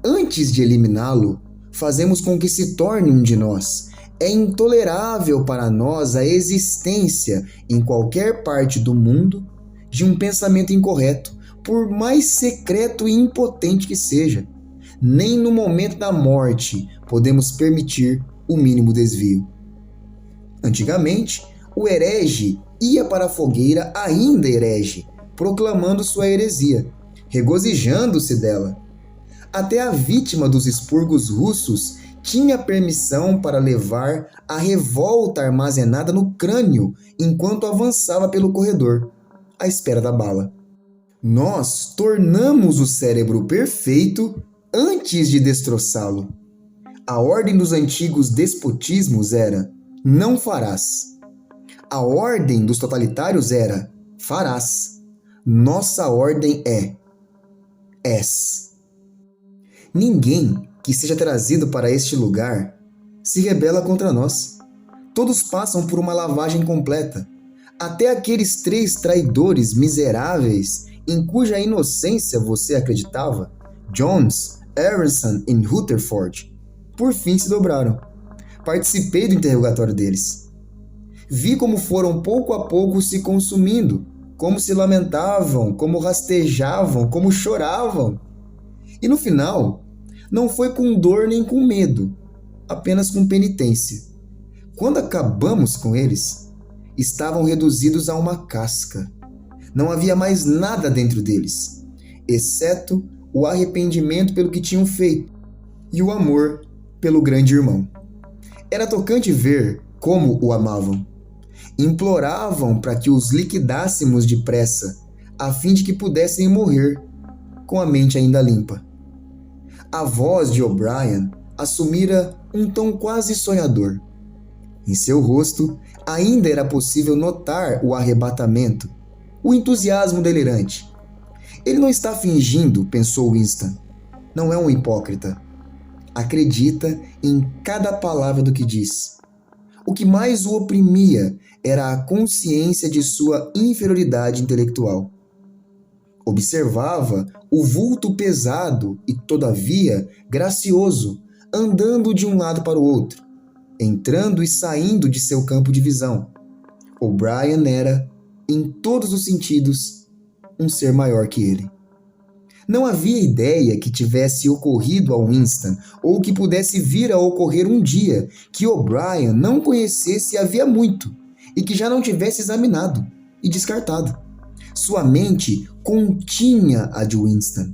Antes de eliminá-lo, fazemos com que se torne um de nós. É intolerável para nós a existência em qualquer parte do mundo de um pensamento incorreto, por mais secreto e impotente que seja. Nem no momento da morte podemos permitir o mínimo desvio. Antigamente, o herege ia para a fogueira ainda herege, proclamando sua heresia, regozijando-se dela. Até a vítima dos expurgos russos tinha permissão para levar a revolta armazenada no crânio enquanto avançava pelo corredor, à espera da bala. Nós tornamos o cérebro perfeito antes de destroçá-lo. A ordem dos antigos despotismos era: não farás. A ordem dos totalitários era: farás. Nossa ordem é: és. Ninguém que seja trazido para este lugar se rebela contra nós. Todos passam por uma lavagem completa. Até aqueles 3 traidores miseráveis em cuja inocência você acreditava, Jones, Harrison e Rutherford, por fim se dobraram. Participei do interrogatório deles. Vi como foram pouco a pouco se consumindo, como se lamentavam, como rastejavam, como choravam. E no final, não foi com dor nem com medo, apenas com penitência. Quando acabamos com eles, estavam reduzidos a uma casca. Não havia mais nada dentro deles, exceto o arrependimento pelo que tinham feito e o amor pelo grande irmão. Era tocante ver como o amavam. Imploravam para que os liquidássemos depressa, a fim de que pudessem morrer, com a mente ainda limpa. A voz de O'Brien assumira um tom quase sonhador. Em seu rosto ainda era possível notar o arrebatamento, o entusiasmo delirante. Ele não está fingindo, pensou Winston. Não é um hipócrita. Acredita em cada palavra do que diz. O que mais o oprimia era a consciência de sua inferioridade intelectual. Observava o vulto pesado e, todavia, gracioso, andando de um lado para o outro, entrando e saindo de seu campo de visão. O'Brien era, em todos os sentidos, um ser maior que ele. Não havia ideia que tivesse ocorrido a Winston ou que pudesse vir a ocorrer um dia que O'Brien não conhecesse havia muito e que já não tivesse examinado e descartado. Sua mente continha a de Winston.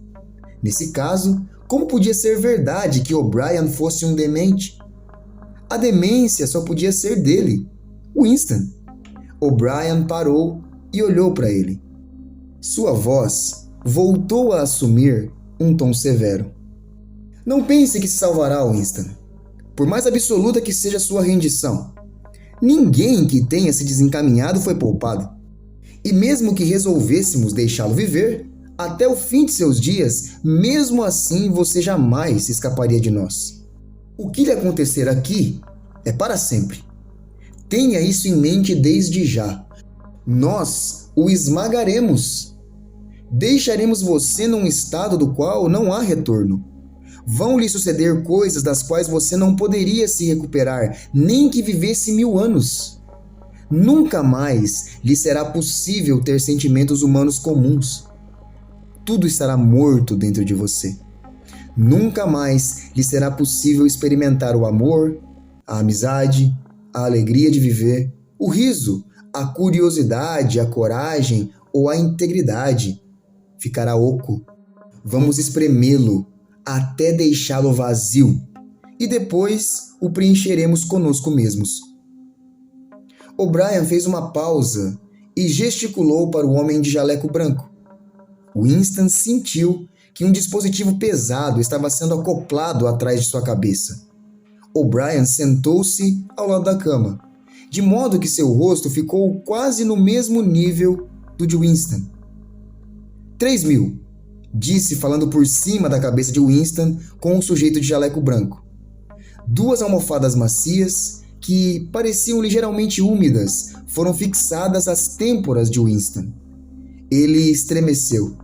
Nesse caso, como podia ser verdade que O'Brien fosse um demente? A demência só podia ser dele, Winston. O'Brien parou e olhou para ele. Sua voz voltou a assumir um tom severo. Não pense que se salvará, Winston. Por mais absoluta que seja sua rendição, Ninguém que tenha se desencaminhado foi poupado. E mesmo que resolvêssemos deixá-lo viver, até o fim de seus dias, mesmo assim você jamais se escaparia de nós. O que lhe acontecer aqui é para sempre. Tenha isso em mente desde já. Nós o esmagaremos. Deixaremos você num estado do qual não há retorno. Vão lhe suceder coisas das quais você não poderia se recuperar, nem que vivesse 1000 anos. Nunca mais lhe será possível ter sentimentos humanos comuns. Tudo estará morto dentro de você. Nunca mais lhe será possível experimentar o amor, a amizade, a alegria de viver, o riso, a curiosidade, a coragem ou a integridade. Ficará oco. Vamos espremê-lo até deixá-lo vazio e depois o preencheremos conosco mesmos. O'Brien fez uma pausa e gesticulou para o homem de jaleco branco. Winston sentiu que um dispositivo pesado estava sendo acoplado atrás de sua cabeça. O'Brien sentou-se ao lado da cama, de modo que seu rosto ficou quase no mesmo nível do de Winston. 3.000, disse falando por cima da cabeça de Winston com o sujeito de jaleco branco. 2 almofadas macias, que pareciam ligeiramente úmidas, foram fixadas às têmporas de Winston. Ele estremeceu.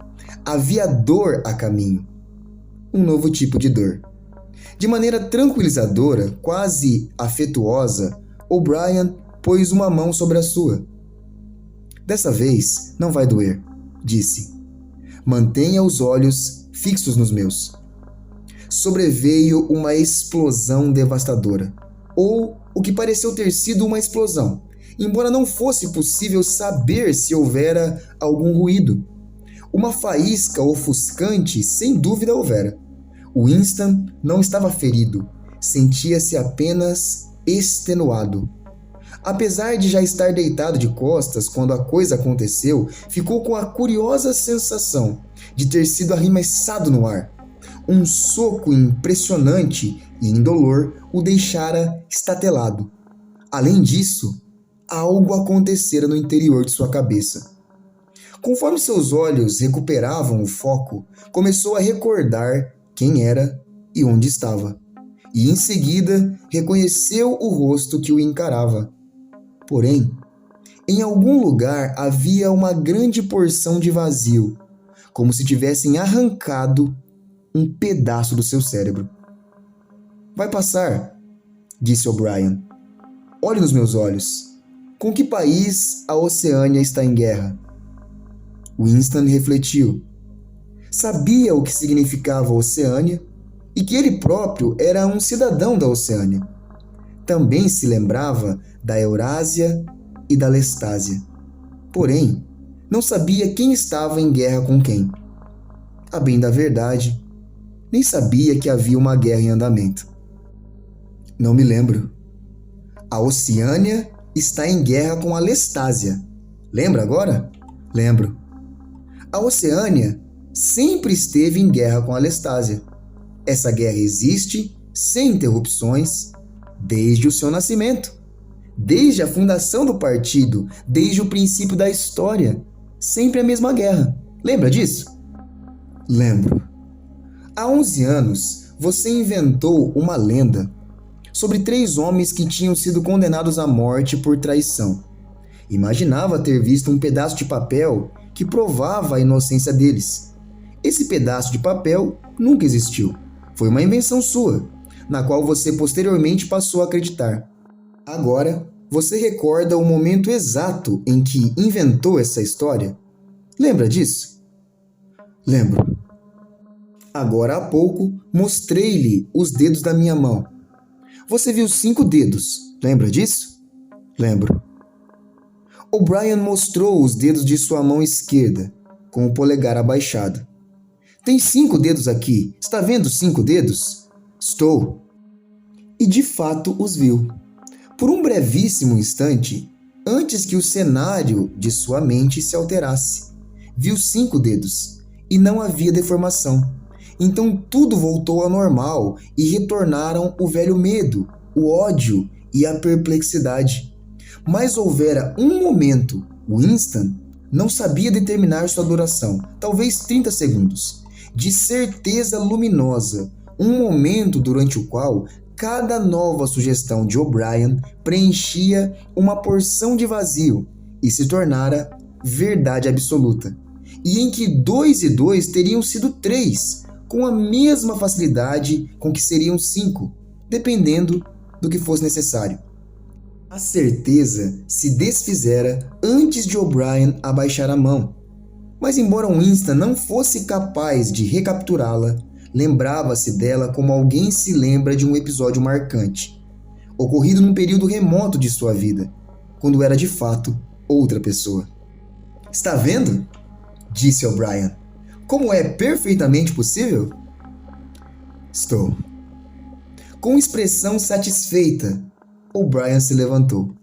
Havia dor a caminho. Um novo tipo de dor. De maneira tranquilizadora, quase afetuosa, O'Brien pôs uma mão sobre a sua. Dessa vez não vai doer, disse. Mantenha os olhos fixos nos meus. Sobreveio uma explosão devastadora, ou o que pareceu ter sido uma explosão, embora não fosse possível saber se houvera algum ruído. Uma faísca ofuscante, sem dúvida houvera. Winston não estava ferido, sentia-se apenas extenuado. Apesar de já estar deitado de costas quando a coisa aconteceu, ficou com a curiosa sensação de ter sido arremessado no ar. Um soco impressionante e indolor o deixara estatelado. Além disso, algo acontecera no interior de sua cabeça. Conforme seus olhos recuperavam o foco, começou a recordar quem era e onde estava. E em seguida reconheceu o rosto que o encarava. Porém, em algum lugar havia uma grande porção de vazio, como se tivessem arrancado um pedaço do seu cérebro. Vai passar, disse O'Brien. Olhe nos meus olhos. Com que país a Oceânia está em guerra? Winston refletiu. Sabia o que significava Oceânia e que ele próprio era um cidadão da Oceânia. Também se lembrava da Eurásia e da Lestásia. Porém, não sabia quem estava em guerra com quem. A bem da verdade, nem sabia que havia uma guerra em andamento. Não me lembro. A Oceânia está em guerra com a Lestásia. Lembra agora? Lembro. A Oceânia sempre esteve em guerra com a Lestásia. Essa guerra existe, sem interrupções, desde o seu nascimento, desde a fundação do partido, desde o princípio da história. Sempre a mesma guerra. Lembra disso? Lembro. Há 11 anos, você inventou uma lenda sobre 3 homens que tinham sido condenados à morte por traição. Imaginava ter visto um pedaço de papel que provava a inocência deles. Esse pedaço de papel nunca existiu. Foi uma invenção sua, na qual você posteriormente passou a acreditar. Agora, você recorda o momento exato em que inventou essa história? Lembra disso? Lembro. Agora há pouco, mostrei-lhe os dedos da minha mão. Você viu 5 dedos, lembra disso? Lembro. O'Brien mostrou os dedos de sua mão esquerda, com o polegar abaixado. Tem 5 dedos aqui. Está vendo 5 dedos? Estou. E de fato os viu. Por um brevíssimo instante, antes que o cenário de sua mente se alterasse, viu 5 dedos e não havia deformação. Então tudo voltou ao normal e retornaram o velho medo, o ódio e a perplexidade. Mas houvera um momento, Winston não sabia determinar sua duração, talvez 30 segundos, de certeza luminosa, um momento durante o qual cada nova sugestão de O'Brien preenchia uma porção de vazio e se tornara verdade absoluta, e em que 2 e 2 teriam sido 3, com a mesma facilidade com que seriam 5, dependendo do que fosse necessário. A certeza se desfizera antes de O'Brien abaixar a mão. Mas embora Winston não fosse capaz de recapturá-la, lembrava-se dela como alguém se lembra de um episódio marcante, ocorrido num período remoto de sua vida, quando era de fato outra pessoa. "Está vendo?" disse O'Brien. "Como é perfeitamente possível?" "Estou." Com expressão satisfeita, O'Brien se levantou.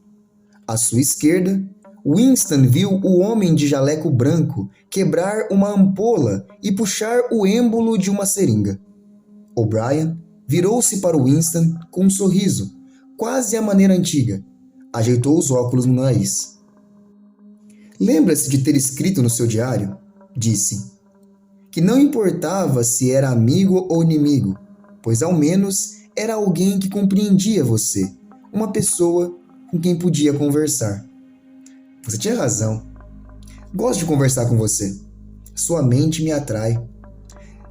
À sua esquerda, Winston viu o homem de jaleco branco quebrar uma ampola e puxar o êmbolo de uma seringa. O'Brien virou-se para Winston com um sorriso, quase à maneira antiga. Ajeitou os óculos no nariz. "Lembra-se de ter escrito no seu diário?" disse. "Que não importava se era amigo ou inimigo, pois ao menos era alguém que compreendia você, uma pessoa com quem podia conversar." "Você tinha razão. Gosto de conversar com você. Sua mente me atrai.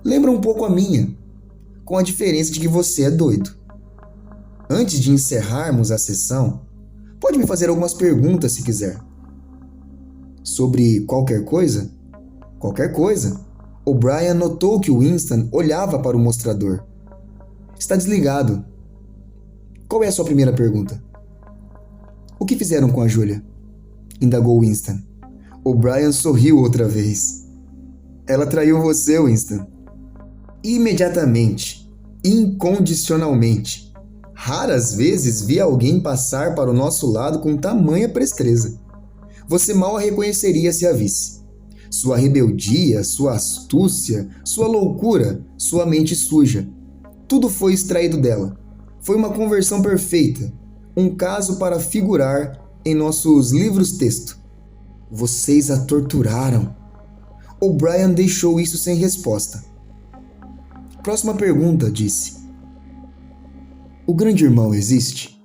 Lembra um pouco a minha, com a diferença de que você é doido. Antes de encerrarmos a sessão, pode me fazer algumas perguntas se quiser." "Sobre qualquer coisa?" "Qualquer coisa." O'Brien notou que Winston olhava para o mostrador. "Está desligado." "Qual é a sua primeira pergunta?" "O que fizeram com a Julia?" indagou Winston. O'Brien sorriu outra vez. "Ela traiu você, Winston." "Imediatamente. Incondicionalmente. Raras vezes vi alguém passar para o nosso lado com tamanha presteza. Você mal a reconheceria se a visse. Sua rebeldia, sua astúcia, sua loucura, sua mente suja. Tudo foi extraído dela. Foi uma conversão perfeita, um caso para figurar em nossos livros-texto. Vocês a torturaram." O'Brien deixou isso sem resposta. "Próxima pergunta", disse. "O grande irmão existe?"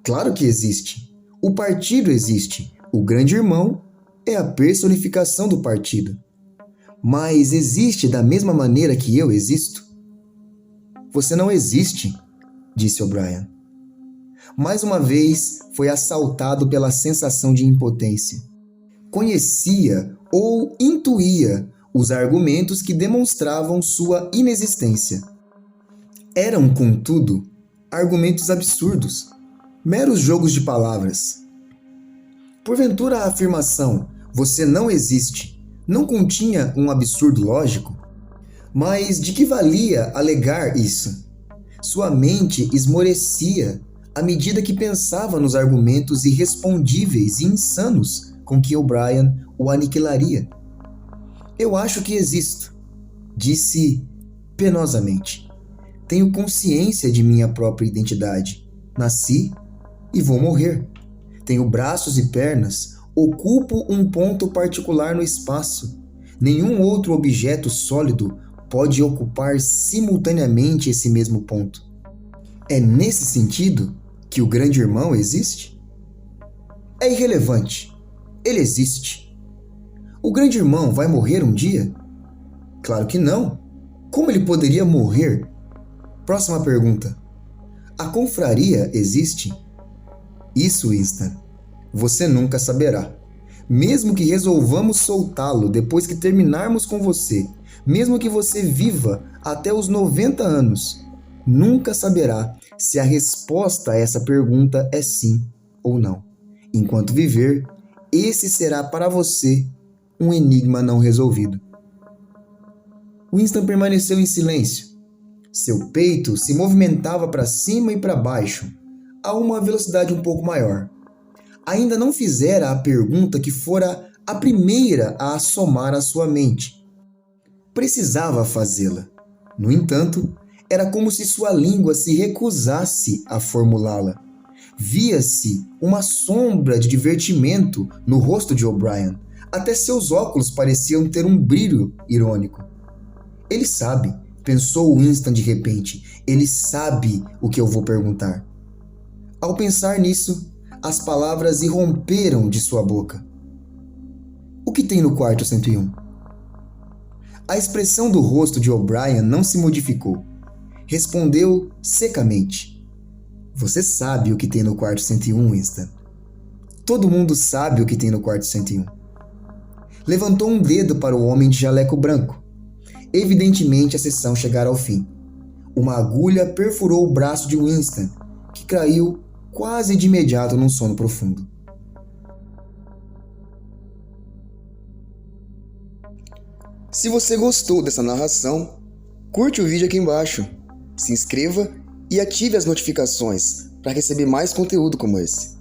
"Claro que existe. O partido existe. O grande irmão é a personificação do partido. Mas existe da mesma maneira que eu existo?" "Você não existe", disse O'Brien. Mais uma vez foi assaltado pela sensação de impotência. Conhecia ou intuía os argumentos que demonstravam sua inexistência. Eram, contudo, argumentos absurdos, meros jogos de palavras. Porventura a afirmação "você não existe" não continha um absurdo lógico? Mas de que valia alegar isso? Sua mente esmorecia à medida que pensava nos argumentos irrespondíveis e insanos com que O'Brien o aniquilaria. "Eu acho que existo", disse penosamente. "Tenho consciência de minha própria identidade. Nasci e vou morrer. Tenho braços e pernas, ocupo um ponto particular no espaço. Nenhum outro objeto sólido pode ocupar simultaneamente esse mesmo ponto. É nesse sentido que o grande irmão existe? É irrelevante. Ele existe. O grande irmão vai morrer um dia? Claro que não. Como ele poderia morrer? Próxima pergunta. A confraria existe? Isso, Winston, você nunca saberá. Mesmo que resolvamos soltá-lo depois que terminarmos com você, mesmo que você viva até os 90 anos, nunca saberá se a resposta a essa pergunta é sim ou não. Enquanto viver, esse será para você um enigma não resolvido. Winston permaneceu em silêncio. Seu peito se movimentava para cima e para baixo, a uma velocidade um pouco maior. Ainda não fizera a pergunta que fora a primeira a assomar à sua mente. Precisava fazê-la. No entanto, era como se sua língua se recusasse a formulá-la. Via-se uma sombra de divertimento no rosto de O'Brien. Até seus óculos pareciam ter um brilho irônico. Ele sabe, pensou Winston de repente. Ele sabe o que eu vou perguntar. Ao pensar nisso, as palavras irromperam de sua boca. O que tem no quarto 101? A expressão do rosto de O'Brien não se modificou. Respondeu secamente. Você sabe o que tem no quarto 101, Winston. Todo mundo sabe o que tem no quarto 101. Levantou um dedo para o homem de jaleco branco. Evidentemente a sessão chegara ao fim. Uma agulha perfurou o braço de Winston, que caiu quase de imediato num sono profundo. Se você gostou dessa narração, curte o vídeo aqui embaixo, se inscreva e ative as notificações para receber mais conteúdo como esse.